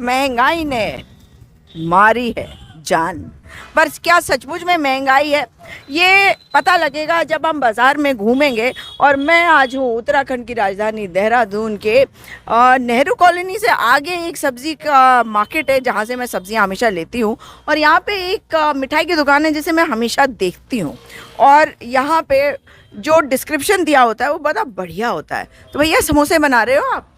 महंगाई ने मारी है जान। पर क्या सचमुच में महंगाई है, ये पता लगेगा जब हम बाज़ार में घूमेंगे। और मैं आज हूँ उत्तराखंड की राजधानी देहरादून के नेहरू कॉलोनी से आगे एक सब्ज़ी का मार्केट है जहाँ से मैं सब्ज़ियाँ हमेशा लेती हूँ। और यहाँ पे एक मिठाई की दुकान है जिसे मैं हमेशा देखती हूँ, और यहाँ पे जो डिस्क्रिप्शन दिया होता है वो बड़ा बढ़िया होता है। तो भैया समोसे बना रहे हो आप?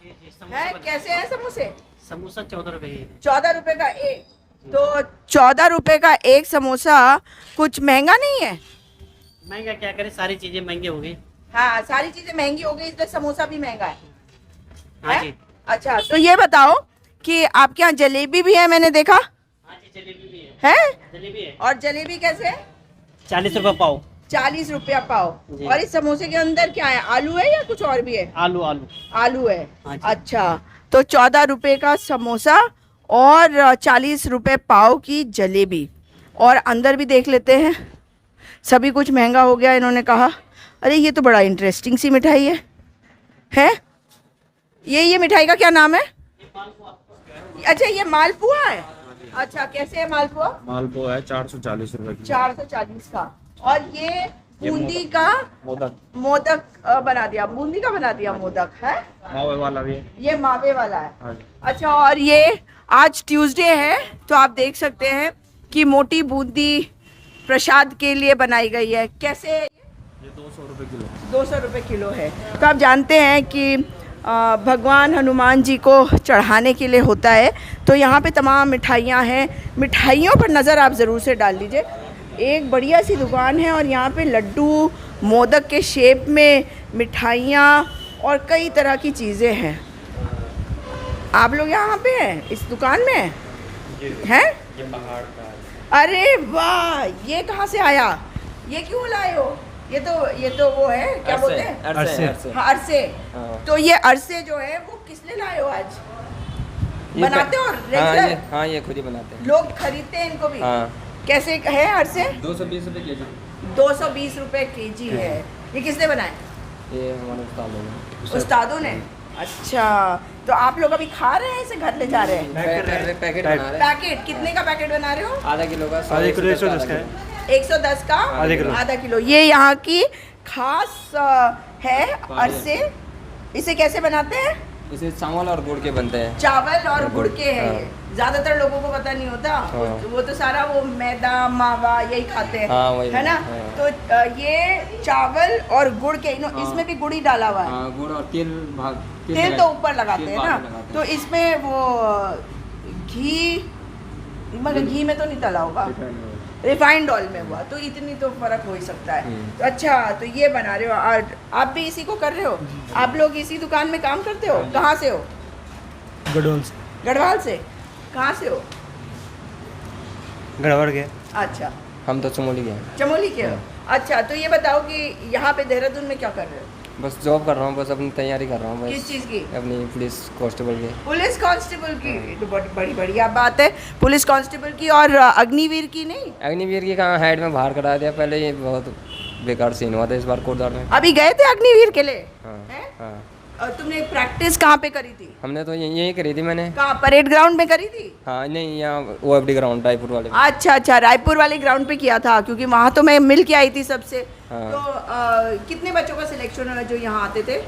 है कैसे हैं समोसे? समोसा 14 रुपए 14 रुपए का एक। तो 14 रुपए का एक समोसा कुछ महंगा नहीं है? महंगा क्या करें, सारी चीजें महंगी हो गई। हाँ, सारी चीजें महंगी हो गई इसलिए समोसा भी महंगा है। हाँ जी। अच्छा, तो ये बताओ कि आपके यहाँ जलेबी भी है, मैंने देखा हाँ जी, जलेबी भी है? जलेबी है। और जलेबी कैसे है? 40 रुपए पाव। 40 रुपया पाव। जी। और इस समोसे के अंदर क्या है, आलू है या कुछ और भी है? आलू आलू आलू है। हाँ जी। अच्छा, तो 14 रुपए का समोसा और 40 रुपए पाव की जलेबी। और अंदर भी देख लेते हैं, सभी कुछ महंगा हो गया इन्होंने कहा। अरे ये तो बड़ा इंटरेस्टिंग सी मिठाई है? ये मिठाई का क्या नाम है? अच्छा, ये मालपुआ है। अच्छा, कैसे है मालपुआ? मालपुआ है 440 रुपए की। 440 का। और ये बूंदी का मोदक बना दिया, बूंदी का बना दिया मोदक है। मावे वाला भी है। ये मावे वाला है। हाँ जी। अच्छा, और ये आज ट्यूसडे है तो आप देख सकते हैं कि मोटी बूंदी प्रसाद के लिए बनाई गई है। कैसे? ये 200 रुपए किलो। 200 रुपये किलो है। तो आप जानते हैं कि भगवान हनुमान जी को चढ़ाने के लिए होता है। तो यहाँ पे तमाम मिठाइयाँ हैं, मिठाइयों पर नज़र आप ज़रूर से डाल लीजिए। एक बढ़िया सी दुकान है और यहाँ पे लड्डू, मोदक के शेप में मिठाइयाँ और कई तरह की चीज़ें हैं। आप लोग यहाँ पे हैं इस दुकान में हैं? ये पहाड़ का है। अरे वाह, ये कहाँ से आया? ये क्यों लाए हो? ये तो वो है, क्या बोलते हैं? अरसे। हाँ, अरसे। हाँ। तो ये अरसे जो है वो किस लिए लाए हो आज? बनाते हो रेगुलर? हाँ, ये खुद ही बनाते हैं। लोग खरीदते हैं इनको भी? हाँ। कैसे है अरसे? 220 रुपए केजी। 220 रुपए केजी है। ये किसने बनाए? ये हमारे उस्ताद लोग उस्तादों ने। अच्छा, तो आप लोग अभी खा रहे हैं इसे घर ले जा रहे हैं? पैकेट बना रहे हैं। पैकेट कितने का पैकेट बना रहे हो? आधा किलो का। आधे किलो 110 का है। 110 का आधा किलो। ये यहाँ की खास है अरसे। इसे कैसे बनाते हैं? इसे चावल और गुड़ के बनते हैं। चावल और गुड़ के है। हाँ। ये ज्यादातर लोगों को पता नहीं होता। हाँ। वो तो सारा वो मैदा मावा यही खाते हैं। हाँ, वही। है ना? हाँ। तो ये चावल और गुड़ के हाँ। इसमें भी गुड़ ही डाला हुआ है। हाँ, गुड़ और तेल तेल तो ऊपर लगाते तेल हैं बाद ना? में लगाते तो इसमें वो घी, मगर घी में तो नहीं तला होगा, रिफाइंड ऑयल में हुआ, तो इतनी तो फर्क हो ही सकता है। तो अच्छा, तो ये बना रहे हो और आप भी इसी को कर रहे हो? आप लोग इसी दुकान में काम करते हो? कहाँ से हो? गढ़वाल से। गढ़वाल से। कहाँ से हो? गढ़वाल के। अच्छा, हम तो चमोली के हैं। चमोली के हो। अच्छा, तो ये बताओ कि यहाँ पे देहरादून में क्या कर रहे हो? बस जॉब कर रहा हूँ, बस अपनी तैयारी कर रहा हूँ। किस बस चीज़ की? अपनी पुलिस कांस्टेबल की। पुलिस कांस्टेबल की। तो बड़ी बढ़िया बात है, पुलिस कांस्टेबल की। और अग्निवीर की नहीं? अग्निवीर की कहाँ, हाइट में बाहर करा दिया पहले। ये बहुत बेकार सीन हुआ था इस बार कोटद्वार में। अभी गए थे अग्निवीर के लिए? हाँ। हैं? हाँ, और तुमने प्रैक्टिस कहाँ पे करी थी? हमने तो यही करी थी मैंने। कहाँ, परेड ग्राउंड में करी थी? हाँ, नहीं, यहाँ OFD ग्राउंड रायपुर वाले में। अच्छा, रायपुर वाले ग्राउंड पे किया था, क्योंकि वहाँ तो मैं मिल के आई थी सबसे। हाँ। तो कितने बच्चों का सिलेक्शन हुआ जो यहाँ आते थे?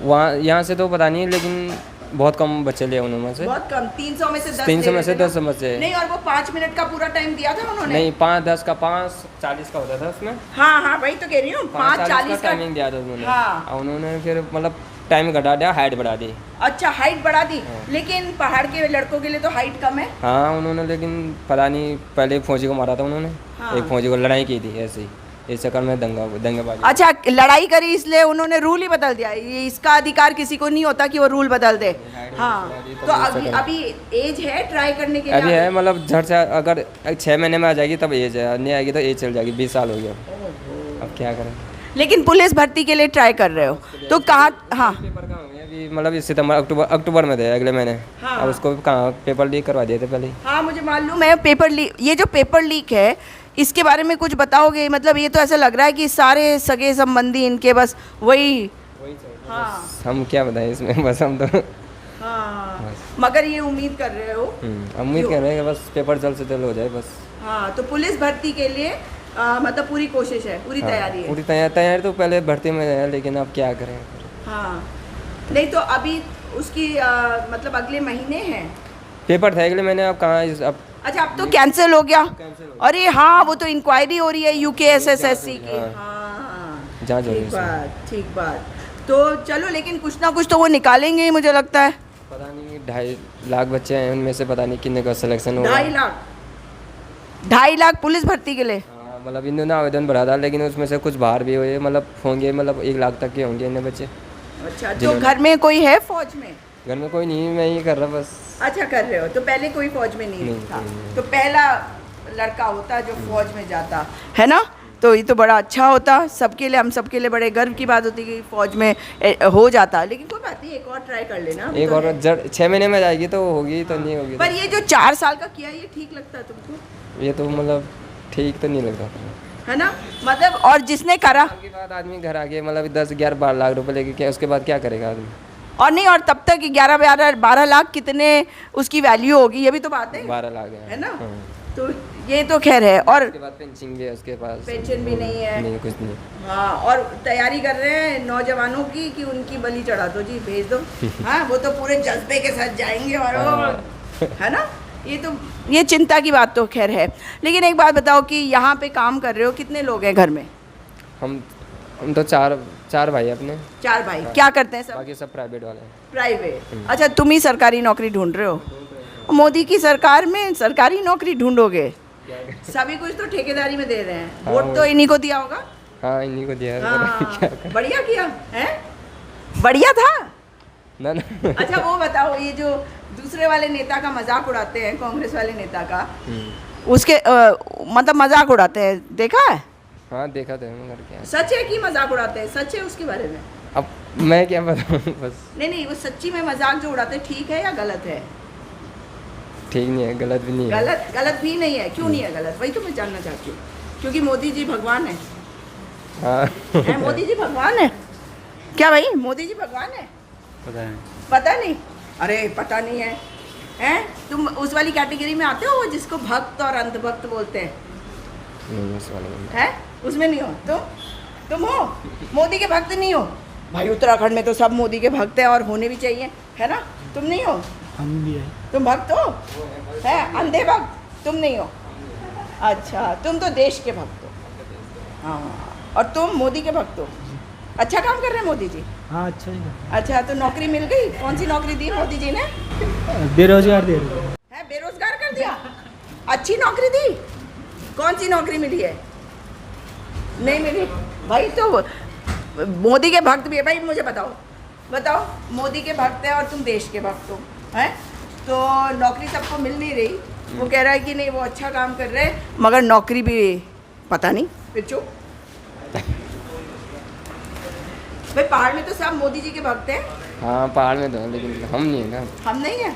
वहाँ यहाँ से तो पता नहीं, लेकिन बहुत कम बच्चे लिए उन्होंने से। बहुत कम, 300 में से 10 300 में ले से रहे थे 10 ना? बच्चे। नहीं, और वो 5 मिनट का पूरा टाइम दिया था उन्होंने? नहीं, 5-10 का 5-40 का होता था उसमें। हाँ, वही तो कह रही हूँ, 5:40 का टाइमिंग दिया था उन्होंने। हाँ। और उन्होंने फिर मतलब टाइम घटा दिया, हाइट बढ़ा दी। अच्छा, हाइट बढ़ा दी। हाँ। लेकिन पहाड़ के लड़कों के लिए तो हाइट कम है। हाँ, उन्होंने लेकिन पता नहीं, पहले फौजी को मारा था उन्होंने। हाँ। एक फौजी को लड़ाई की थी ऐसे ही, इस चक्कर में दंगेबाजी। अच्छा, लड़ाई करी इसलिए उन्होंने रूल ही बदल दिया। ये इसका अधिकार किसी को नहीं होता कि वो रूल बदल दे। हाँ, तो अभी एज है ट्राई करने के लिए? अभी है, मतलब झट से अगर 6 महीने में आ जाएगी तब एज है, नहीं आएगी तो एज चल जाएगी। 20 साल हो गया, अब क्या करें। लेकिन पुलिस भर्ती के लिए ट्राई कर रहे हो तो कहाँ? हाँ, पेपर कहाँ हुए अभी, मतलब इस सितंबर अक्टूबर में थे, अगले महीने। हाँ। अब उसको कहाँ पेपर लीक करवा दिए थे पहले। हाँ, मुझे मालूम है पेपर लीक। ये जो पेपर लीक है इसके बारे में कुछ बताओगे? मतलब ये तो ऐसा लग रहा है कि सारे सगे संबंधी इनके बस वही। वही चाहिए। हाँ, हम क्या बताएं इसमें, बस हम तो हाँ बस। मगर ये उम्मीद कर रहे हो। उम्मीद कर रहे हैं कि बस पेपर जल्द से जल्द हो जाए बस। हाँ तो पुलिस भर्ती के लिए मतलब पूरी कोशिश है, पूरी हाँ, तैयारी है। पूरी तैयारी तो पहले भर्ती में है, लेकिन अब क्या करें। हाँ नहीं तो अभी उसकी मतलब अगले महीने है। पेपर था अगले महीने, अब कहाँ अब अच्छा अब तो कैंसिल हो गया। कैंसिल हो अरे हाँ वो तो इंक्वायरी हो रही है UKSSSC की। हाँ। हाँ जांच हो रही है ठीक उसमें। बात, ठीक बात। तो चलो लेकिन कुछ ना कुछ तो वो निकालेंगे ही मुझे लगता है। पता नहीं 2.5 लाख बच्चे हैं, उनमें से पता नहीं कितने का सिलेक्शन होगा। 2.5 लाख पुलिस भर्ती के लिए। हाँ, मतलब इन्होंने आवेदन भरा था, लेकिन उसमें से कुछ बाहर भी हुए, मतलब होंगे, मतलब 1 लाख तक के होंगे इन्हें बच्चे। अच्छा तो जिन्होंने- घर में कोई है फौज में? घर में कोई नहीं, मैं ही कर रहा बस। अच्छा कर रहे हो, तो पहले कोई फौज में नहीं नहीं, था, नहीं। तो पहला लड़का होता जो फौज में जाता है ना, तो ये तो बड़ा अच्छा होता सबके लिए, हम सबके लिए बड़े गर्व की बात होती कि फौज में हो जाता। लेकिन कोई बात नहीं, एक और ट्राई कर लेना। एक तो और है। 6 महीने में जाएगी तो होगी, तो नहीं होगी पर ये जो 4 साल का किया ये ठीक लगता है तुमको? तो ये तो मतलब ठीक तो नहीं लगता। है ना, मतलब और जिसने करा उसके बाद आदमी घर आ गया, मतलब 10-11-12 लाख रुपए लेके, क्या उसके बाद क्या करेगा आदमी। और नहीं, और तब तक 11-12 लाख कितने उसकी वैल्यू होगी, ये भी तो बात है। 12 लाख है ना? हाँ। तो ये तो खैर है। और उसके बाद पेंशन भी है उसके पास। पेंशन भी नहीं है। नहीं, कुछ नहीं। हाँ, और तैयारी कर रहे हैं नौजवानों की कि उनकी बलि चढ़ा दो जी, भेज दो। हाँ वो तो पूरे जज्बे के साथ जाएंगे और है ना, ये चिंता की बात तो खैर है। लेकिन एक बात बताओ कि यहाँ पे काम कर रहे हो, कितने लोग हैं घर में? हम तो चार भाई अपने, 4 भाई। क्या करते हैं सब? बाकी सब प्राइवेट वाले हैं। प्राइवेट। अच्छा तुम ही सरकारी नौकरी ढूंढ रहे हो? मोदी की सरकार में सरकारी नौकरी ढूंढोगे? सभी कुछ तो ठेकेदारी में दे रहे हैं। हाँ, वोट तो इन्हीं को दिया होगा। हाँ, इन्हीं को दिया है। हाँ, क्या करें। बढ़िया किया है, बढ़िया था। ना अच्छा वो बताओ, ये जो दूसरे वाले नेता का मजाक उड़ाते हैं, कांग्रेस वाले नेता का, उसके मतलब मजाक उड़ाते हैं, देखा है? हाँ देखा था, मगर क्या सच है कि मजाक उड़ाते हैं? सच है उसके बारे में? अब मैं क्या बताऊँ बस। नहीं वो सच्ची में मजाक जो उड़ाते हैं, ठीक है या गलत है? ठीक नहीं है, गलत भी नहीं है। गलत भी नहीं है। क्यों नहीं है गलत, वही तो मैं जानना चाहती हूँ। क्योंकि मोदी जी भगवान है। हाँ मोदी जी भगवान है क्या भाई? मोदी जी भगवान है? पता नहीं? अरे पता नहीं है, हैं? तुम उस वाली कैटेगरी में आते हो जिसको भक्त और अंधभक्त बोलते हैं? नहीं, उस वाले में। है, उसमें नहीं हो तुम हो मोदी के भक्त नहीं हो? भाई उत्तराखंड में तो सब मोदी के भक्त हैं और होने भी चाहिए, है ना? तुम नहीं हो? हम भी है। तुम भक्त हो? है अंधे भक्त तुम नहीं हो? अच्छा तुम तो देश के भक्त हो। हाँ, और तुम मोदी के भक्त हो। अच्छा काम कर रहे हैं मोदी जी। हाँ अच्छा ही अच्छा तो नौकरी मिल गई? कौन सी नौकरी दी मोदी जी ने? है। बेरोजगार दे रहे हैं। है बेरोजगार कर दिया? अच्छी नौकरी दी? कौन सी नौकरी मिली है? नहीं मिली भाई। तो मोदी के भक्त भी है भाई, मुझे बताओ मोदी के भक्त है और तुम देश के भक्त हो, हैं? तो नौकरी सबको मिल नहीं रही। वो कह रहा है कि नहीं वो अच्छा काम कर रहे हैं, मगर नौकरी भी पता नहीं, फिर चुप। भाई पहाड़ में तो सब मोदी जी के भक्त हैं। हाँ पहाड़ में तो है, लेकिन हम नहीं है ना। हम नहीं है,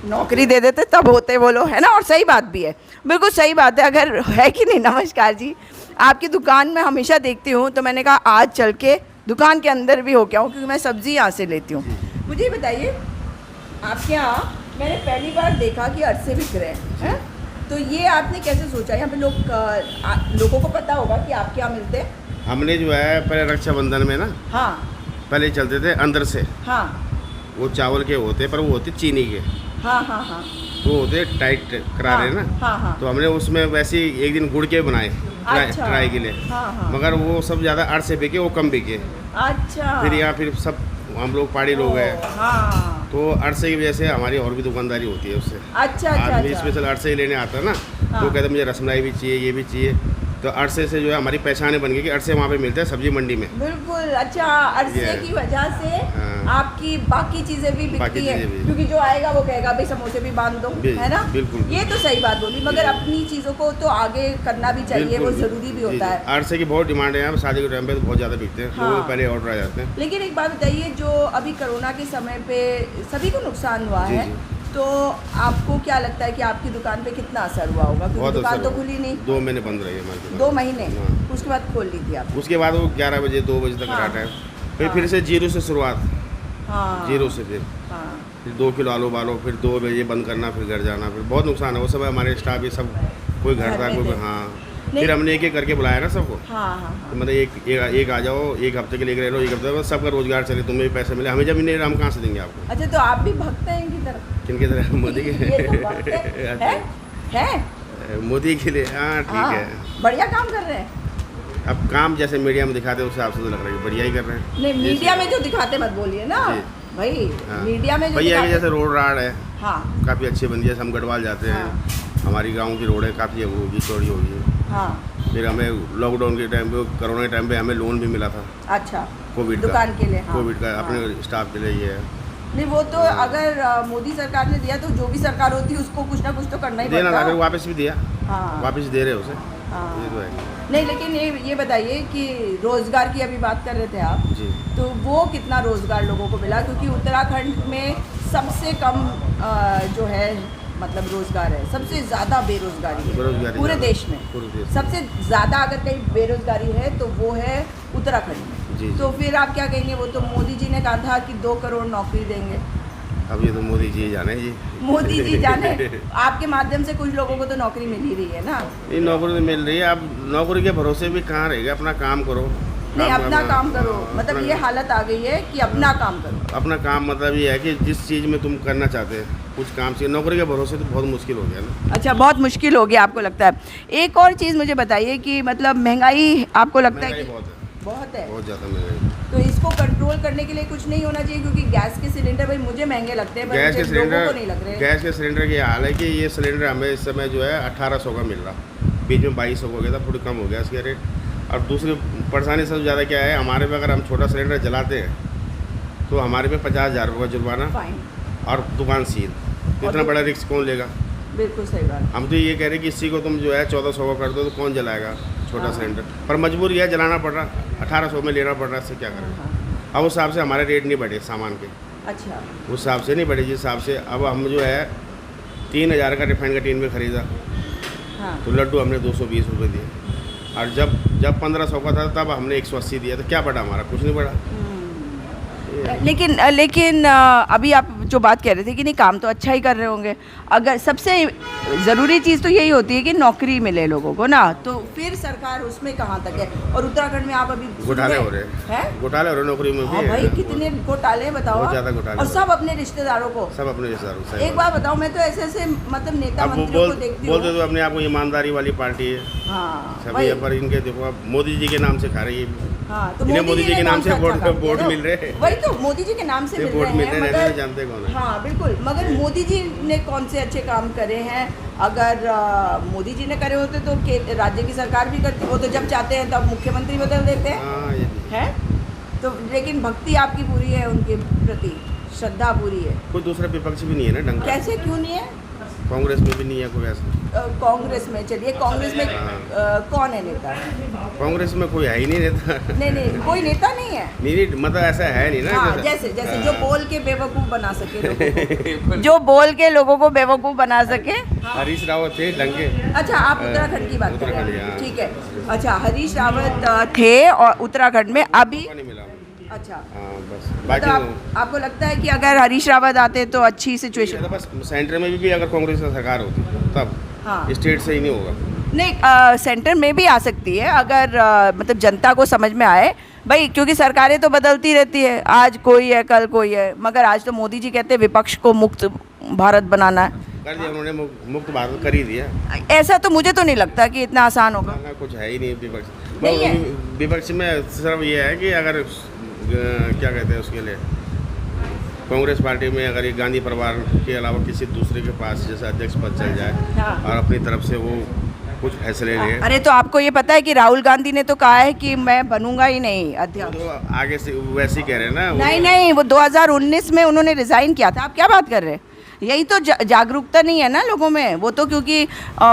नौकरी दे देते तब होते वो लोग, है ना? और सही बात भी है, बिल्कुल सही बात है। अगर है कि नहीं। नमस्कार जी, आपकी दुकान में हमेशा देखती हूँ, तो मैंने कहा आज चल के दुकान के अंदर भी हो क्या हूँ, क्योंकि मैं सब्ज़ी यहाँ से लेती हूँ। मुझे ये बताइए, आपके यहाँ मैंने पहली बार देखा कि अरसे बिक रहे हैं, तो ये आपने कैसे सोचा? यहाँ पे लोगों को पता होगा कि आपके यहाँ मिलते हैं? हमने जो है पहले रक्षाबंधन में ना, हाँ पहले चलते थे अंदर से, हाँ वो चावल के होते, पर वो होते चीनी के, हाँ हाँ हाँ तो होते टाइट करारे ना। हाँ हाँ तो हमने उसमें वैसे ही एक दिन गुड़ के बनाए अच्छा। ट्राई के लिए, हाँ हाँ मगर वो सब ज़्यादा अर्थ से बिके, वो कम बिके। अच्छा फिर यहाँ फिर सब हम लोग पहाड़ी लोग हैं, हाँ तो अरसे की वजह से हमारी और भी दुकानदारी होती है उससे। अच्छा अच्छा आदमी अच्छा। स्पेशल अरसे ही लेने आता है ना, हाँ। तो कहते मुझे रसमलाई भी चाहिए, ये भी चाहिए। तो अरसे से जो है हमारी पहचान बन गई कि अरसे वहाँ पे मिलते हैं सब्जी मंडी में। बिल्कुल। अच्छा अरसे ये। की वजह से हाँ। आपकी बाकी चीजें भी बिकती बाकी है, चीज़ें भी। क्योंकि जो आएगा वो कहेगा भाई समोसे भी बांध दो, है ना? बिल्कुल। ये तो सही बात बोली, मगर अपनी चीजों को तो आगे करना भी चाहिए, वो बिल्कुल। जरूरी भी जी, होता जी। है। अरसे की बहुत डिमांड है यहाँ पे, शादी के टाइम पे तो बहुत ज़्यादा बिकते हैं, हाँ। लोगों को पहले ऑर्डर आ जाते हैं। लेकिन एक बात बताइए, जो अभी कोरोना के समय पे सभी को नुकसान हुआ जी, है, जी। तो आपको क्या लगता है कि आपकी दुकान पे कितना असर हुआ होगा? क्योंकि बहुत दुकान असर तो हुआ। खुली नहीं, 2 महीने बंद रही हमारी दुकान। 2 महीने, हाँ। उसके बाद खोल ली थी आप? उसके बाद वो 11 बजे 2 बजे तक हाँ। रहा टाइम, फिर हाँ। फिर से जीरो से शुरुआत। हाँ। जीरो से हाँ फिर 2 किलो आलू बालो, फिर 2 बजे बंद करना, फिर घर जाना, फिर बहुत नुकसान है। वो सब हमारे स्टाफ ये सब कोई घर घर था, में कोई थे। हाँ। नहीं। फिर हमने एक करके बुलाया ना सबको, हाँ हाँ तो मतलब एक आ जाओ, एक हफ्ते के लिए रह लो, एक हफ्ते बाद सबका रोजगार चले, तुम्हें भी पैसे मिले, हमें जब नहीं रहा हम कहाँ से देंगे आपको। अच्छा, तो आप भी भक्त हैं इनकी तरफ? किनकी तरह? मोदी के ये तो भक्त है? अच्छा। है? मोदी के लिए, हाँ ठीक हाँ, है। बढ़िया काम कर रहे हैं। अब काम जैसे मीडिया में दिखाते हैं उस हिसाब से तो लग रहा है कि बढ़िया ही कर रहे हैं। नहीं, मीडिया में जो दिखाते मत बोलिए ना जी। भाई, हाँ। मीडिया में जो भैया के दिखाते- जैसे रोड राड है, हाँ काफ़ी अच्छी बन गई है। हम गढ़वाल जाते हैं, हमारी गांव की रोडें काफ़ी होगी, चौड़ी होगी। हाँ। फिर हमें लॉकडाउन के टाइम पे, कोरोना के टाइम पे हमें लोन भी मिला था अच्छा, कोविड का। दुकान के लिए, हाँ, कोविड का हाँ। अपने स्टाफ के लिए ये है। नहीं, वो तो अगर मोदी सरकार ने दिया तो जो भी सरकार होती है उसको कुछ ना कुछ तो करना ही देना था, फिर पड़ता। वापस भी दिया, हाँ वापस दे रहे उसे, हाँ। ये तो है। नहीं, लेकिन ये बताइए कि रोजगार की अभी बात कर रहे थे आप, जी। तो वो कितना रोजगार लोगों को मिला? क्योंकि उत्तराखंड में सबसे कम जो है मतलब रोजगार है, सबसे ज़्यादा बेरोजगारी है बेरोजगारी पूरे ज़्यादा, देश में। पूरे देश में। सबसे ज़्यादा अगर कहीं बेरोजगारी है तो वो है उत्तराखंड में। जी, तो फिर आप क्या कहेंगे? वो तो मोदी जी ने कहा था कि 2 करोड़ नौकरी देंगे। अब ये तो मोदी जी जाने जी। मोदी जी जाने, आपके माध्यम से कुछ लोगों को तो नौकरी मिल ही रही है ना? ये नौकरी तो मिल रही है, अब नौकरी के भरोसे भी कहाँ रहेगा, अपना काम करो। नहीं, अपना काम करो, मतलब अपना- ये हालत आ गई है कि अपना काम करो। अपना काम मतलब ये है कि जिस चीज़ में तुम करना चाहते हैं कुछ काम से, नौकरी के भरोसे तो बहुत मुश्किल हो गया ना। अच्छा, बहुत मुश्किल हो गया आपको लगता है। एक और चीज़ मुझे बताइए कि मतलब महंगाई आपको लगता है महंगाई कि बहुत है, बहुत है, बहुत ज़्यादा महंगाई। तो इसको कंट्रोल करने के लिए कुछ नहीं होना चाहिए? क्योंकि गैस के सिलेंडर भाई मुझे महंगे लगते हैं, गैस के पर लोगों को नहीं सिलेंडर, लग रहे। गैस के सिलेंडर की हाल है कि ये सिलेंडर हमें इस समय जो है 1800 का मिल रहा, बीच में 2200 हो गया था, थोड़ी कम हो गया इसका रेट। और दूसरी परेशानी सबसे ज़्यादा क्या है, हमारे पे अगर हम छोटा सिलेंडर जलाते हैं तो हमारे पे 50,000 रुपये का जुर्माना फाइन, और दुकान सील। इतना बड़ा रिस्क कौन लेगा? बिल्कुल सही बात। हम तो ये कह रहे हैं कि इसी को तुम जो है 1400 का कर दो तो कौन जलाएगा छोटा हाँ। सिलेंडर। पर मजबूरी है, जलाना पड़ रहा, 1800 में लेना पड़ रहा, इससे क्या करें। हाँ, अब उस हिसाब से हमारे रेट नहीं बढ़े सामान के, अच्छा, उस हिसाब से नहीं बढ़े जिस हिसाब से। अब हम जो है 3000 का रिफाइंड का टीन में ख़रीदा हाँ, तो लड्डू हमने 220 रुपये दिए, और जब 1500 का था तब हमने 180 दिया, तो क्या बढ़ा हमारा? कुछ नहीं बढ़ा। लेकिन अभी आप जो बात कह रहे थे कि नहीं, काम तो अच्छा ही कर रहे होंगे। अगर सबसे ज़रूरी चीज़ तो यही होती है कि नौकरी मिले लोगों को ना, तो फिर सरकार उसमें कहाँ तक है? और उत्तराखंड में आप अभी घोटाले सुन हो रहे हैं? हैं, घोटाले हो रहे हैं नौकरी में हाँ भी भाई, है। कितने घोटाले हैं बताओ बहुत आप। ज़्यादा घोटाले और हो सब अपने रिश्तेदारों को। सब अपने रिश्तेदारों से। एक बात बताओ, मैं तो ऐसे मतलब नेता अब वो मंत्रियों को देखती बोलते हूँ। तो अपने आप को ईमानदारी वाली पार्टी है हाँ सभी, वही। पर इनके देखो अब मोदी जी के नाम से खा रही है। हाँ, तो इन्हें मोदी जी ने के नाम कौन से सा अच्छा काम किया वोट ना? मिल रहे हैं। वही तो, मोदी जी के नाम से ये मिल वोट रहे मिल हैं, रहे हैं, मगर नहीं जानते कौन है। हाँ बिल्कुल, मगर मोदी जी ने कौन से अच्छे काम करे हैं? अगर मोदी जी ने करे होते तो राज्य की सरकार भी करती, वो तो जब चाहते हैं तब मुख्यमंत्री बदल देते हैं, हाँ ये भी है। हैं? तो लेकिन भक्ति आपकी पूरी है उनके प्रति, श्रद्धा पूरी है। कोई दूसरा विपक्ष भी नहीं है ना ढंग का, कैसे, क्यों नहीं है? कांग्रेस में भी नहीं है कोई ऐसा। कांग्रेस में, चलिए कांग्रेस में कौन है नेता? कांग्रेस में कोई है ही नहीं नेता। नहीं, कोई नेता नहीं है। नहीं मतलब ऐसा है नहीं ना। हाँ, जैसे जो बोल के बेवकूफ़ बना सके लोगों को। जो बोल के लोगों को बेवकूफ़ बना सके। हरीश रावत थे ढंग के। अच्छा, आप उत्तराखंड की बात कर रहे उत्तराखंड, हैं, हाँ। ठीक है। अच्छा, हरीश रावत थे और उत्तराखंड में अभी, मौका नहीं मिला। अच्छा, हाँ बस तो बाकी आपको लगता है कि अगर हरीश रावत आते तो अच्छी सिचुएशन? बस सेंटर में भी अगर कांग्रेस की सरकार होती तब हाँ, स्टेट से ही नहीं होगा। नहीं, सेंटर में भी आ सकती है अगर मतलब जनता को समझ में आए भाई, क्योंकि सरकारें तो बदलती रहती है, आज कोई है कल कोई है, मगर आज तो मोदी जी कहते हैं विपक्ष को मुक्त भारत बनाना है। कर दिया उन्होंने, मुक्त भारत कर ही दिया। ऐसा तो मुझे तो नहीं लगता कि इतना आसान होगा। ना कुछ है ही नहीं विपक्ष। नहीं है। विपक्ष में सिर्फ ये है कि अगर क्या कहते हैं उसके लिए, कांग्रेस पार्टी में अगर ये गांधी परिवार के अलावा किसी दूसरे के पास जैसे अध्यक्ष पद चल जाए हाँ। और अपनी तरफ से वो कुछ फैसले ले, अरे तो आपको ये पता है कि राहुल गांधी ने तो कहा है कि मैं बनूंगा ही नहीं अध्यक्ष। तो आगे से वैसे ही कह रहे हैं ना। नहीं, वो 2019 में उन्होंने रिजाइन किया था। आप क्या बात कर रहे हैं? यही तो जागरूकता नहीं है ना लोगों में। वो तो क्योंकि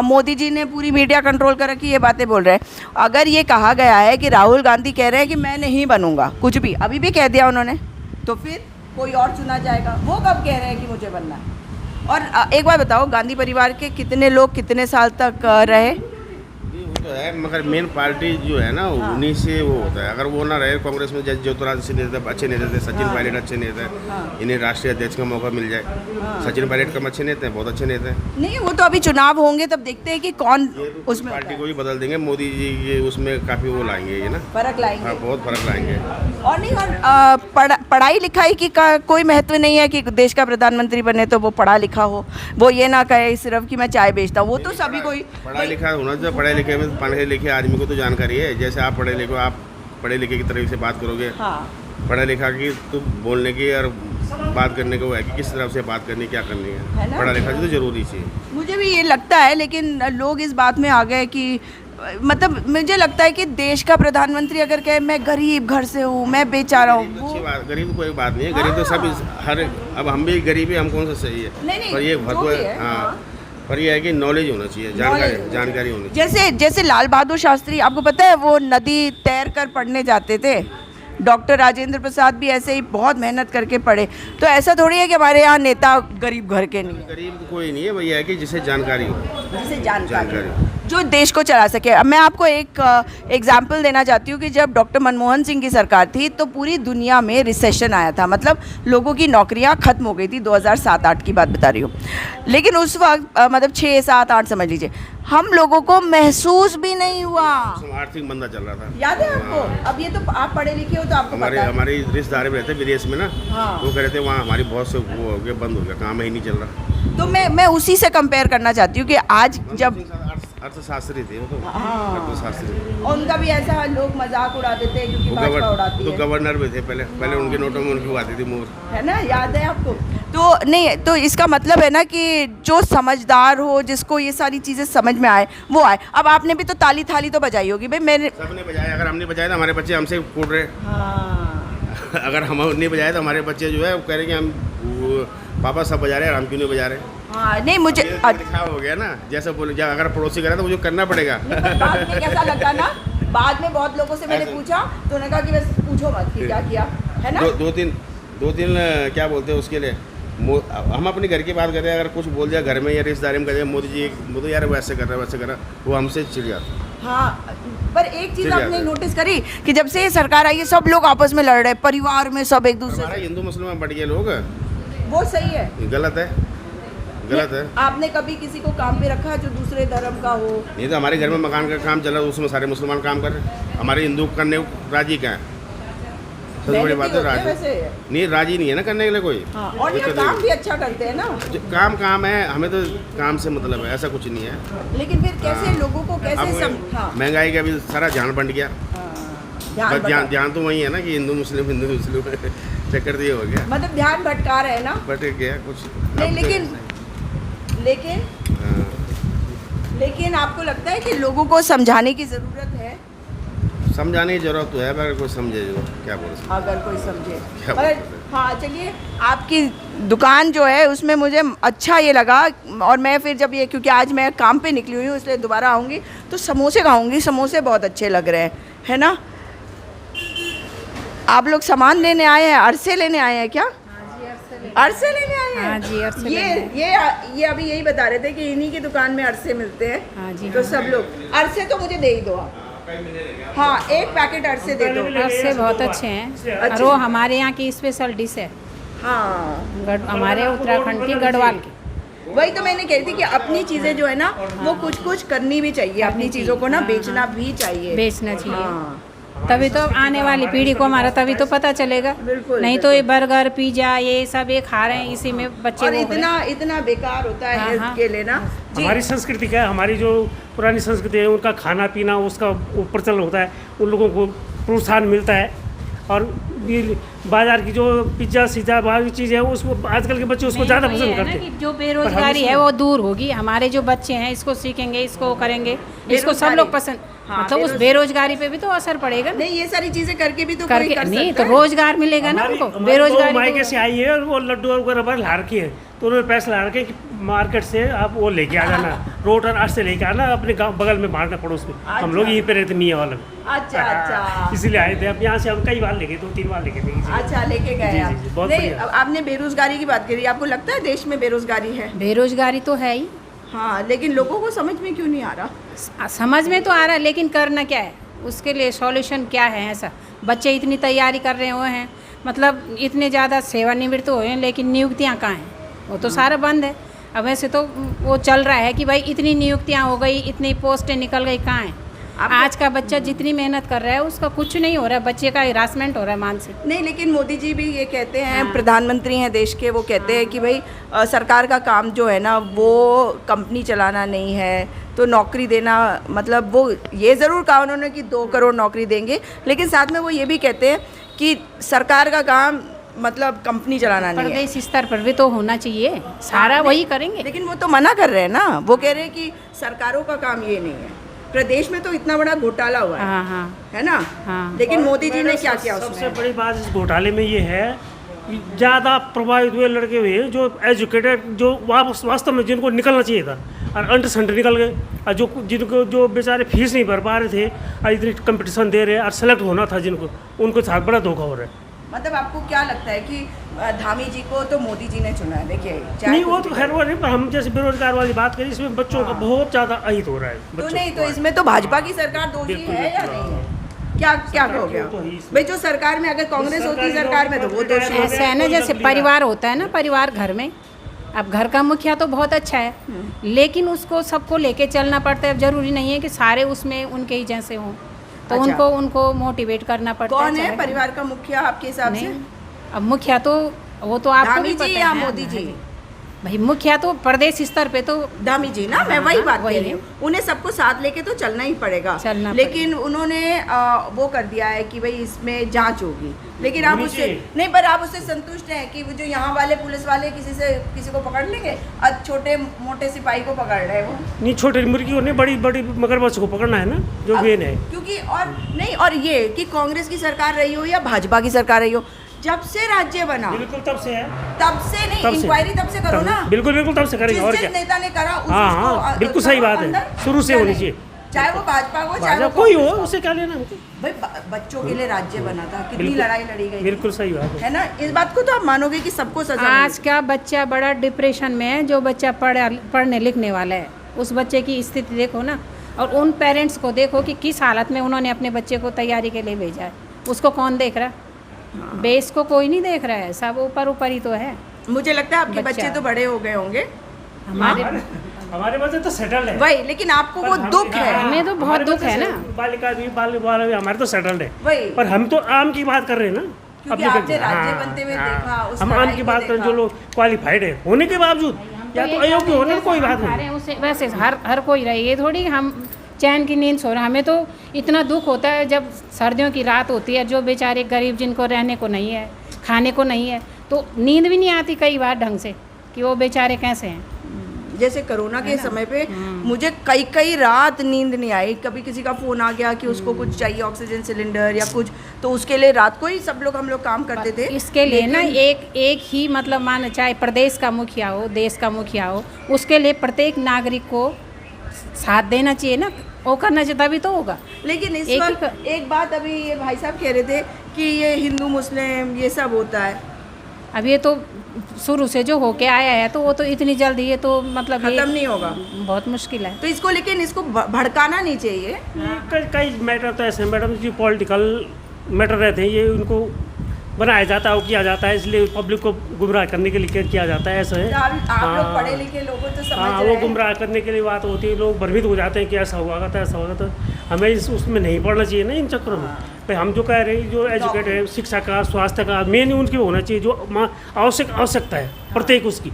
मोदी जी ने पूरी मीडिया कंट्रोल कर रखी, ये बातें बोल रहे हैं। अगर ये कहा गया है कि राहुल गांधी कह रहे हैं कि मैं नहीं बनूंगा कुछ भी, अभी भी कह दिया उन्होंने, तो फिर कोई और चुना जाएगा। वो कब कह रहे हैं कि मुझे बनना है? और एक बात बताओ, गांधी परिवार के कितने लोग कितने साल तक रहे? तो है, मगर मेन पार्टी जो है ना उन्हीं से वो होता है। अगर वो ना रहे कांग्रेस में, जैसे ज्योतिरादित्य सिंधिया अच्छे नेता थे, सचिन पायलट अच्छे नेता है, इन्हें राष्ट्रीय अध्यक्ष का मौका मिल जाए। सचिन पायलट कम अच्छे नेता हैं, बहुत अच्छे नेता हैं। नहीं, वो तो अभी चुनाव होंगे तब देखते हैं कि कौन ये तो उसमें पार्टी को भी बदल देंगे मोदी जी, ये उसमें काफ़ी वो लाएंगे ये ना, फर्क लाएंगे। हाँ बहुत फर्क लाएंगे। और नहीं, और पढ़ाई लिखाई की कोई महत्व नहीं है कि देश का प्रधानमंत्री बने तो वो पढ़ा लिखा हो, वो ये ना कहे सिर्फ कि मैं चाय बेचता हूँ। वो तो सभी कोई पढ़ा लिखा होना चाहिए। पढ़े लिखे में, पढ़े लिखे आदमी को तो जानकारी है। जैसे आप पढ़े लिखे, आप पढ़े लिखे की तरह से बात करोगे, हाँ, पढ़ा लिखा की तो बोलने की और बात करने को है कि किस तरह से बात करनी, क्या करनी है है। ना? पढ़ा लिखा तो जरूरी चाहिए। मुझे भी ये लगता है, लेकिन लोग इस बात में आ गए कि मतलब मुझे लगता है कि देश का प्रधानमंत्री अगर कहे मैं गरीब घर से हूँ, मैं बेचारा हूँ, गरीब तो वो अच्छी बात, गरीब कोई बात नहीं है। गरीब तो सब हर, अब हम भी गरीब है, हम कौन सा सही है। नहीं, पर ये जो भी है, हाँ, पर ये है कि नॉलेज होना चाहिए, जानकारी होनी चाहिए। जैसे जैसे लाल बहादुर शास्त्री, आपको पता है वो नदी तैर कर पढ़ने जाते थे। डॉक्टर राजेंद्र प्रसाद भी ऐसे ही बहुत मेहनत करके पढ़े। तो ऐसा थोड़ी है कि हमारे यहाँ नेता गरीब घर के नहीं है। गरीब तो कोई नहीं है, भैया है कि जिसे जानकारी हो, जिसे जानकारी जानकारी। जो देश को चला सके। अब मैं आपको एक एग्जाम्पल देना चाहती हूँ कि जब डॉक्टर मनमोहन सिंह की सरकार थी तो पूरी दुनिया में रिसेशन आया था, मतलब लोगों की नौकरियाँ खत्म हो गई थी। 2007-8 की बात बता रही हूँ। लेकिन उस वक्त मतलब 6, 7, 8 समझ लीजिए, हम लोगों को महसूस भी नहीं हुआ। आर्थिक मंदा चल रहा था, याद है आपको? अब ये तो आप पढ़े लिखे हो तो आपको पता है। हमारे रिश्तेदार भी रहते विदेश में ना, हाँ। वो कह रहे थे वहाँ हमारी बहुत से वो हो गया, बंद हो गया, काम ही नहीं चल रहा। तो मैं उसी से कंपेयर करना चाहती हूँ कि आज जब अर्थशास्त्री थे वो तो, हाँ। अर्थशास्त्री, और उनका भी ऐसा लोग मजाक उड़ाते थे क्योंकि भाजपा उड़ाती तो है। गवर्नर भी थे पहले उनके नोटों में उनकी वो आती थी मोहर, है ना, याद है आपको? तो नहीं, तो इसका मतलब है ना कि जो समझदार हो, जिसको ये सारी चीज़ें समझ में आए, वो आए। अब आपने भी तो ताली थाली तो बजाई होगी भाई। मैंने सबने बजाया, अगर हमने बजाया तो हमारे बच्चे हमसे कूद रहे। हाँ, अगर हम नहीं बजाए तो हमारे बच्चे जो है वो कह रहे कि हम पापा सब बजा रहे हैं, हम क्यों नहीं बजा रहे। हाँ, नहीं मुझे ये दिखावा हो गया ना, जैसे बोले अगर पड़ोसी करे तो मुझे करना पड़ेगा। बाद में कैसा लगा ना, बाद में बहुत लोगों से मैंने ऐसे- पूछा तो उन्होंने कहा कि बस पूछो मत कि क्या किया है ना। दो तीन क्या बोलते हैं उसके लिए, हम अपने घर की बात कर रहे हैं, अगर कुछ बोल दिया घर में या रिश्तेदारी में, कहते हैं मोदी जी मोदी यार वैसे कर रहा, वो हमसे चिढ़ जाता। हाँ, पर एक चीज़ चिढ़ आपने जाते हैं। नोटिस करी कि जब से ये सरकार आई है सब लोग आपस में लड़ रहे हैं, परिवार में सब एक दूसरे हमारा से। हिंदू मुस्लिम बढ़ गए लोग, वो सही है, गलत है, गलत है। आपने कभी किसी को काम पे रखा जो दूसरे धर्म का हो? नहीं तो हमारे घर में मकान का काम चला, उसमें सारे मुसलमान काम कर रहे हैं, हमारे हिंदू करने को राजी क्या है? सबसे बड़ी बात है मेहनती होते हैं राजी वैसे। नहीं, राजी नहीं है ना करने के लिए कोई। हाँ, और ये दिक्कत काम है। भी अच्छा करते हैं ना। काम है, हमें तो काम से मतलब है, ऐसा कुछ नहीं है। लेकिन फिर कैसे हाँ। लोगों को कैसे अब हाँ, महंगाई का भी सारा ध्यान बंट गया। ध्यान बस भटका- ध्यान तो वही है ना कि हिंदू मुस्लिम चक्कर दिए हो गया, मतलब ध्यान भटका रहे हैं ना। बट गया कुछ। नहीं, अब तो- लेकिन हाँ, लेकिन आपको लगता है कि लोगों को समझाने की ज़रूरत है? समझाने की जरूरत तो है, अगर कोई समझे जो क्या बोल सकते। अगर कोई समझे। क्या मगर बात है। हाँ, चलिए, आपकी दुकान जो है उसमें मुझे अच्छा ये लगा। और मैं फिर जब ये, क्योंकि आज मैं काम पे निकली हुई हूँ इसलिए दोबारा आऊँगी तो समोसे खाऊंगी। समोसे बहुत अच्छे लग रहे हैं, है ना? आप लोग सामान लेने आए हैं, अरसे लेने आए हैं क्या? अरसे लेने आए हैं? हाँ जी, अरसे ये लेने ये अभी यही बता रहे थे कि इन्हीं की दुकान में अरसे मिलते हैं। हाँ जी, तो हाँ। सब लोग अरसे तो मुझे दे ही दो आप। हाँ, एक पैकेट अरसे दे दो। अरसे बहुत अच्छे हैं और वो हमारे यहाँ की स्पेशल डिश है, हाँ, हमारे उत्तराखंड की गढ़वाल की। वही तो मैंने कही थी कि अपनी चीज़ें जो है ना वो कुछ कुछ करनी भी चाहिए, अपनी चीज़ों को ना बेचना भी चाहिए। बेचना चाहिए, हाँ, तभी तो आने वाली पीढ़ी को हमारा तभी तो पता चलेगा। बिल्कुल, नहीं तो ये बर्गर पिज्जा ये सब ये खा रहे हैं, इसी में बच्चे और वो हो रहे हैं। इतना बेकार होता है हाँ, हेल्थ हाँ। के लिए ना जी। हमारी संस्कृति क्या है, हमारी जो पुरानी संस्कृति है उनका खाना पीना उसका प्रचलन होता है, उन लोगों को प्रोत्साहन मिलता है। और ये बाजार की जो पिज्ज़ा सीजा बाहर चीज़ है उसको आजकल के बच्चे उसको ज़्यादा नहीं, तो ये पसंद है ना करते कि हैं। जो बेरोजगारी है वो दूर होगी, हमारे जो बच्चे हैं इसको सीखेंगे, इसको करेंगे, इसको सब लोग पसंद, हाँ, मतलब उस बेरोजगारी पे भी तो असर पड़ेगा ना। नहीं, ये सारी चीजें करके भी तो कोई करके कर नहीं सकता तो है। रोजगार मिलेगा ना उनको, हमारी बेरोजगारी मायके तो- से आई है और वो लड्डू वगैरह बाहर ला रखी है, तो उन्होंने पैसे ला रखे कि मार्केट से आप वो लेके आ जाना, रोड और आठ से लेके आना अपने गाँव बगल में बांटना पड़ोस में। हम लोग यहीं पे रहते मियाँ वाला में। अच्छा अच्छा इसीलिए आए थे, अब यहाँ से हम कई बार लेके 2-3 बार लेके थे इसीलिए। अच्छा, लेके गए जी, आप। जी, बहुत नहीं, बढ़िया। अब आपने बेरोजगारी की बात करी, आपको लगता है देश में बेरोजगारी है? बेरोजगारी तो है ही, हाँ, लेकिन लोगों को समझ में क्यों नहीं आ रहा? समझ में तो आ रहा है, लेकिन करना क्या है, उसके लिए सॉल्यूशन क्या है? ऐसा बच्चे इतनी तैयारी कर रहे हुए हैं, मतलब इतने ज़्यादा सेवानिवृत्त हुए हैं, लेकिन नियुक्तियाँ कहाँ हैं? वो तो सारा बंद है। अब वैसे तो वो चल रहा है कि भाई इतनी नियुक्तियाँ हो गई, इतनी पोस्टें निकल गई, कहाँ हैं? आज का बच्चा जितनी मेहनत कर रहा है उसका कुछ नहीं हो रहा है, बच्चे का हिरासमेंट हो रहा है मानसिक। नहीं, लेकिन मोदी जी भी ये कहते हैं, प्रधानमंत्री हैं देश के, वो कहते हैं कि भाई सरकार का काम जो है ना वो कंपनी चलाना नहीं है, तो नौकरी देना, मतलब वो ये ज़रूर कहा उन्होंने कि 2 करोड़ नौकरी देंगे, लेकिन साथ में वो ये भी कहते हैं कि सरकार का काम मतलब कंपनी चलाना नहीं है। प्रदेश स्तर पर भी तो होना चाहिए, सारा वही करेंगे। लेकिन वो तो मना कर रहे हैं ना, वो कह रहे हैं कि सरकारों का काम ये नहीं है। प्रदेश में तो इतना बड़ा घोटाला हुआ है, हाँ, है ना? हाँ। लेकिन मोदी जी ने क्या किया सबसे उसमें? बड़ी बात इस घोटाले में ये है कि ज़्यादा प्रभावित हुए लड़के हुए जो एजुकेटेड, जो वास्तव में जिनको निकलना चाहिए था और अंडर सेंटर निकल गए, और जो बेचारे फीस नहीं भर पा रहे थे और इतनी कंपटीशन दे रहे और सेलेक्ट होना था जिनको, उनको साथ बड़ा धोखा हो रहा है। मतलब आपको क्या लगता है कि धामी जी को तो मोदी जी ने चुना है? देखिए, नहीं, वो तो खैर वो नहीं, पर हम जैसे बेरोजगार वाली बात करें, इसमें बच्चों का बहुत ज़्यादा अहित हो रहा है। तो बच्चों नहीं, को। तो इसमें तो भाजपा की सरकार दोषी बिल्कुल, है या बिल्कुल। नहीं है? क्या कहोगे आप? भाई जो सरकार में, अगर कांग्रेस होती सरकार में तो वो दोषी है। ऐसा है ना, जैसे परिवार होता है ना, परिवार घर में, अब घर का मुखिया तो बहुत अच्छा है, लेकिन उसको सबको लेके चलना पड़ता है। अब जरूरी नहीं है कि सारे उसमें उनके ही जैसे हों, तो अच्छा। उनको मोटिवेट करना पड़ता है। कौन है चाहे- परिवार का मुखिया आपके हिसाब से? नहीं, अब मुखिया तो वो तो आपको धामी भी जी पता या है। मोदी जी? भाई मुखिया तो प्रदेश स्तर पे तो धामी जी ना, मैं वही बात वही कह रही हूँ। उन्हें सबको साथ लेके तो चलना ही पड़ेगा, चलना लेकिन उन्होंने वो कर दिया है कि भाई इसमें जांच होगी, लेकिन आप होनी उससे चाहिए। नहीं, पर आप उससे संतुष्ट हैं कि वो जो यहाँ वाले पुलिस वाले किसी को पकड़ लेंगे और छोटे मोटे सिपाही को पकड़ रहे हैं वो? नहीं, छोटी मुर्गी को नहीं, बड़ी बड़ी मगरमच्छ को पकड़ना है ना, जो मेन है। क्योंकि और नहीं, और ये कि कांग्रेस की सरकार रही हो या भाजपा की सरकार रही हो, जब से राज्य बना बिल्कुल तब से है, तब से नहीं, तब से। इंक्वायरी तब से करो ना। बिल्कुल बिल्कुल तब से करेंगे, और जिस क्या। नेता ने करा हाँ, हाँ, बिल्कुल सही बात है, शुरू से होनी चाहिए। चाहे वो भाजपा हो, चाहे भाजपा वो कोई हो, कांग्रेस उससे क्या लेना हमको। भाई बच्चों के लिए राज्य बना था, कितनी बिल्कुल। लड़ाई लड़ी गई थी, बिल्कुल सही बात है। है ना? इस बात को तो आप मानोगे कि सबको सजा आज का बच्चा बड़ा डिप्रेशन में है। जो बच्चा पढ़ने लिखने वाला है, उस बच्चे की स्थिति देखो ना, और उन पेरेंट्स को देखो कि किस हालत में उन्होंने अपने बच्चे को तैयारी के लिए भेजा है। उसको कौन देख रहा है? बेस को कोई नहीं देख रहा है, सब ऊपर ऊपर ही तो है। मिली? मुझे लगता है आपके बच्चा। बच्चे तो बड़े हो गए होंगे, हमारे बच्चे तो सेटल्ड है। वही, लेकिन आपको वो दुख है। हमें तो बहुत हमारे दुख बच्चे है ना। बालिका भी बाल भी हमारे तो सेटल्ड है, वही, पर हम तो आम की बात कर रहे हैं ना। क्योंकि अपने आपने हाँ, राज्य बनते हुए हाँ, देखा, उस हम लड़ाई आम की को बात करें, देखा। जो लोग क्वालिफाइड है होने के बावजूद, या तो अयोग्य होने कोई बात नहीं। उसे वैसे हर कोई रहे, ये थोड़ी हम चैन की नींद सो रहे। हमें तो इतना दुख होता है जब सर्दियों की रात होती है, जो बेचारे गरीब जिनको रहने को नहीं है, खाने को नहीं है, तो नींद भी नहीं आती कई बार ढंग से कि वो बेचारे कैसे हैं। जैसे कोरोना के समय पे मुझे कई रात नींद नहीं आई। कभी किसी का फ़ोन आ गया कि उसको कुछ चाहिए, ऑक्सीजन सिलेंडर या कुछ, तो उसके लिए रात को ही हम लोग काम करते थे। इसके लिए ना एक ही मतलब मान, चाहे प्रदेश का मुखिया हो, देश का मुखिया हो, उसके लिए प्रत्येक नागरिक को साथ देना चाहिए ना, वो करना चाहिए, तभी तो होगा। लेकिन इस एक ही वक्त एक बात अभी ये भाई साहब कह रहे थे कि ये हिंदू मुस्लिम ये सब होता है, अब ये तो शुरू से जो होके आया है, तो वो तो इतनी जल्दी ये तो मतलब ये खत्म नहीं होगा। बहुत मुश्किल है। तो इसको, लेकिन इसको भड़काना नहीं चाहिए। कई मैटर तो ऐसे मैडम जो पॉलिटिकल मैटर रहते हैं, ये उनको बनाया जाता है, वो किया जाता है, इसलिए पब्लिक को गुमराह करने के लिए किया जाता है, ऐसा है। तो आप लोग हाँ। पढ़े लिखे लोग तो समझ हाँ, रहे वो हैं। गुमराह करने के लिए बात होती है, लोग भ्रमित हो जाते हैं कि ऐसा होगा तो ऐसा होगा, तो हमें उसमें नहीं पढ़ना चाहिए ना इन चक्करों में। भाई हम जो कह रहे हैं, जो एजुकेट है, शिक्षा का, स्वास्थ्य का, मेन उनकी होना चाहिए, जो आवश्यकता है प्रत्येक उसकी।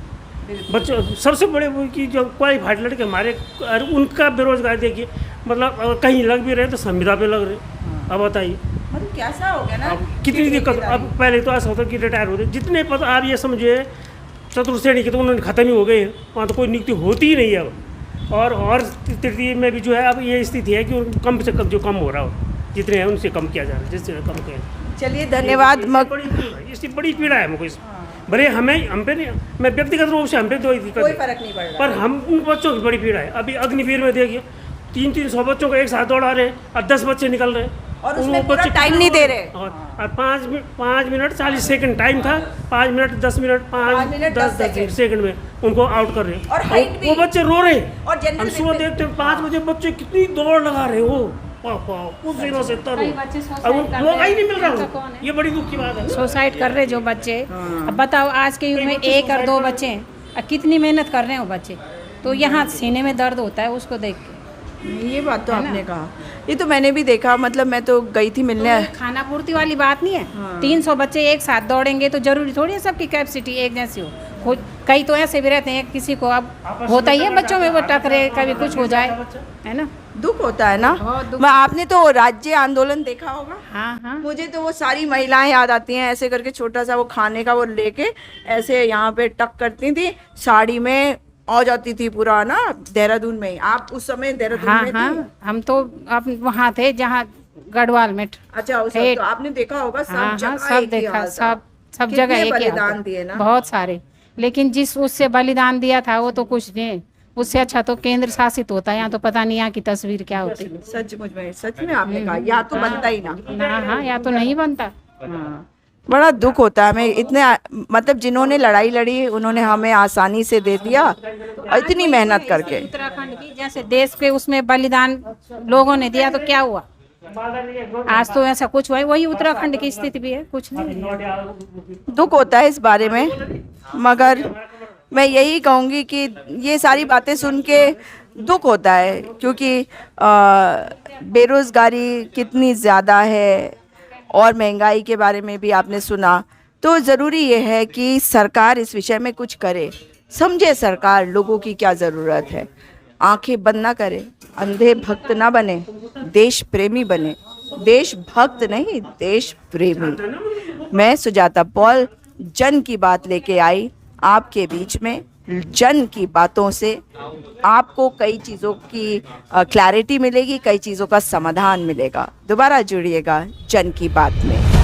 बच्चों सबसे बड़े वो की जो क्वालिफाइड लड़के हमारे, और उनका बेरोजगार देखिए, मतलब अगर कहीं लग भी रहे तो संविदा पे लग रहे। अब बताइए मतलब कैसा हो गया ना, अब कितनी दिक्कत। अब पहले तो ऐसा होता कि रिटायर होते, जितने पद आप ये समझिए चतुर्थ श्रेणी के तो उन्होंने ख़त्म ही हो गए, वहाँ तो कोई नियुक्ति होती ही नहीं है अब। और तृतीय में भी जो है अब ये स्थिति है कि कम से कम जो कम हो रहा हो, जितने हैं उनसे कम किया जा रहा है, जिससे कम किया। चलिए धन्यवाद। इसकी बड़ी पीड़ा है हमको, भले हम पे नहीं, मैं व्यक्तिगत रूप से हम पे कोई दिक्कत कोई नहीं, फर्क नहीं पड़ रहा। पर हम उन बच्चों की बड़ी पीड़ा है। अभी अग्निवीर में देखिए 300 बच्चों को एक साथ दौड़ा रहे हैं और 10 बच्चे निकल रहे हैं। और उसमें वो पूरा बच्चे टाइम नहीं दे रहे। और 5 मिनट 40 सेकंड टाइम था, 5 मिनट 10 मिनट 5 मिनट 10 10 सेकंड में उनको आउट कर रहे हैं। और height भी। वो बच्चे रो रहे हैं। और जनरल हम सुबह में- देखते हैं 5 बजे बच्चे कितनी दौड़ लगा रहे हो, उस दिनों से तरो, कई बच्चे suicide अब करते मौका ही नहीं मिल हैं, रहा ऐसा उनको। कौन है? ये बड़ी दुख की बात है। सुसाइड कर रहे जो बच्चे। अब बताओ आज के युग में बच्चे एक और suicide 2 कर रहे बच्चे हैं, अब कितनी मेहनत कर रहे हैं वो बच्चे, तो यहाँ सीने में दर्द होता है उसको देख के। ये बात तो आपने कहा, ये तो मैंने भी देखा, मतलब मैं तो गई थी तो मिलने। ये खाना पूर्ति वाली बात नहीं है। 300 बच्चे एक साथ दौड़ेंगे तो जरूरी थोड़ी है सबकी कैपेसिटी एक जैसी हो। कई तो ऐसे भी रहते हैं, किसी को अब होता ही है बच्चों में वो टकरे, कभी कुछ हो जाए, है ना। दुख होता है ना। बहुत दुख। मैं आपने तो राज्य आंदोलन देखा होगा। हाँ हाँ, मुझे तो वो सारी महिलाएं याद आती हैं, ऐसे करके छोटा सा वो खाने का वो लेके ऐसे यहाँ पे टक करती थी, साड़ी में आ जाती थी पूरा ना। देहरादून में ही, आप उस समय देहरादून हाँ में थी? हाँ, हम तो अब वहाँ थे जहाँ गढ़वाल में। अच्छा, उस थे। वक्त तो आपने देखा होगा सब हाँ हाँ, जगह सब एक ही देखा, हाल था। सब कितने जगह एक ही हाल बलिदान था। दिए ना। बहुत सारे, लेकिन जिस उससे बलिदान दिया था वो तो कुछ नहीं, उससे अच्छा तो केंद्र शासित होता है। यहाँ तो पता नहीं यहाँ की तस्वीर क्या होती। सच में आपने कहा, यहाँ तो बनता ही ना। हाँ हाँ, यहाँ तो नहीं बनता। बड़ा दुख होता है हमें, इतने मतलब जिन्होंने लड़ाई लड़ी उन्होंने हमें आसानी से दे दिया, और इतनी मेहनत करके। उत्तराखंड की जैसे देश के उसमें बलिदान लोगों ने दिया तो क्या हुआ, आज तो ऐसा कुछ हुआ है। वही उत्तराखंड की स्थिति भी है, कुछ नहीं। दुख होता है इस बारे में, मगर मैं यही कहूँगी कि ये सारी बातें सुन के दुख होता है, क्योंकि बेरोज़गारी कितनी ज़्यादा है और महंगाई के बारे में भी आपने सुना। तो ज़रूरी ये है कि सरकार इस विषय में कुछ करे, समझे सरकार लोगों की क्या ज़रूरत है, आंखें बंद ना करे, अंधे भक्त ना बने, देश प्रेमी बने। देश भक्त नहीं, देश प्रेमी। मैं सुजाता पॉल जन की बात लेके आई आपके बीच में। जन की बातों से आपको कई चीज़ों की क्लैरिटी मिलेगी, कई चीज़ों का समाधान मिलेगा। दोबारा जुड़िएगा जन की बात में।